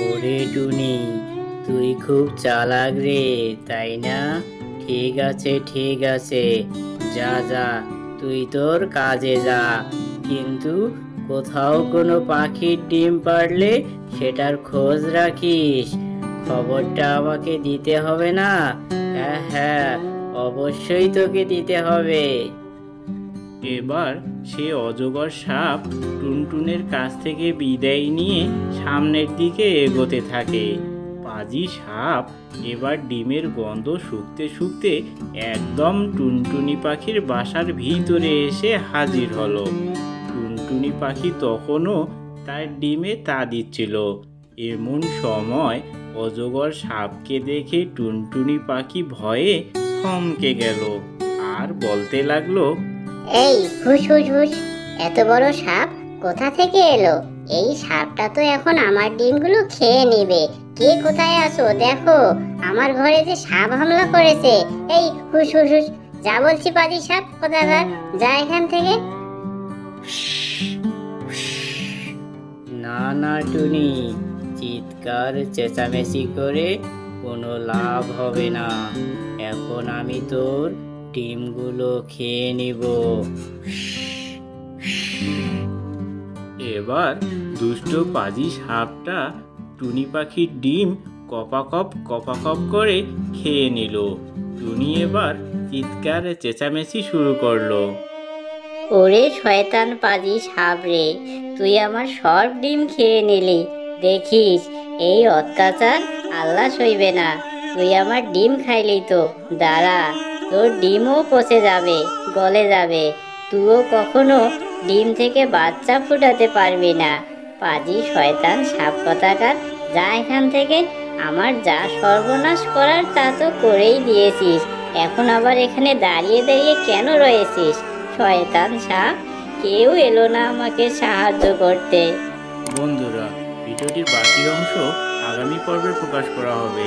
ওরে টুনি, তুই খুব চালাক রে, তাই না? ঠিক আছে ঠিক আছে, যা যা, তুই তোর কাজে যা। কিন্তু কোথাও কোনো পাখির ডিম পারলে সেটার খোঁজ রাখিস। খবরটা আমাকে দিতে হবে না? হ্যাঁ হ্যাঁ, অবশ্যই তোকে দিতে হবে। এবার সে অজগর সাপ টুনটুনের কাছ থেকে বিদায় নিয়ে সামনের দিকে এগোতে থাকে। পাজি সাপ এবার ডিমের গন্ধ শুকতে শুকতে একদম টুনটুনি পাখির বাসার ভিতরে এসে হাজির হলো। টুনটুনি পাখি তখনও তার ডিমে তা দিচ্ছিল। এমন সময় অজগর সাপকে দেখে টুনটুনি পাখি ভয়ে থমকে গেল আর বলতে লাগলো, এই হুস হুস হুস, এত বড় সাপ কোথা থেকে এলো? এই সাপটা তো এখন আমার ডিমগুলো খেয়ে নেবে। কে কোথায় আছো দেখো, আমার ঘরে যে সাপ হামলা করেছে। এই হুস হুস হুস, যা বলছি পাজি সাপ কোথাকার, যা এখান থেকে। না না টুনি, চিৎকার চেঁচামেচি করে কোনো লাভ হবে না। এখন আমি তোর ডিমগুলো খেয়ে নিব। এবার দুষ্ট পাজি সাপটা টুনি পাখির ডিম কপাকপ করে খেয়ে নিল। টুনি এবার চিৎকার চেঁচামেচি শুরু করলো। ওরে শয়তান পাজি সাপ রে, তুই আমার সব ডিম খেয়ে নিলি। দেখিস, এই অত্যাচার আল্লাহ সইবে না। তুই আমার ডিম খাইলি তো, দাঁড়া, তোর ডিমও পচে যাবে, গলে যাবে। তুইও কখনো ডিম থেকে বাচ্চা ফুটাতে পারবি না। পাজি শয়তান সাপ কথাকার, যা এখান থেকে। আমার যা সর্বনাশ করার তা তো করেই দিয়েছিস, এখন আবার এখানে দাঁড়িয়ে দাঁড়িয়ে কেন রয়েছিস? শয়তান সাপ, কেউ এলো না আমাকে সাহায্য করতে। বন্ধুরা, ভিডিওটির বাকি অংশ আগামী পর্বে প্রকাশ করা হবে।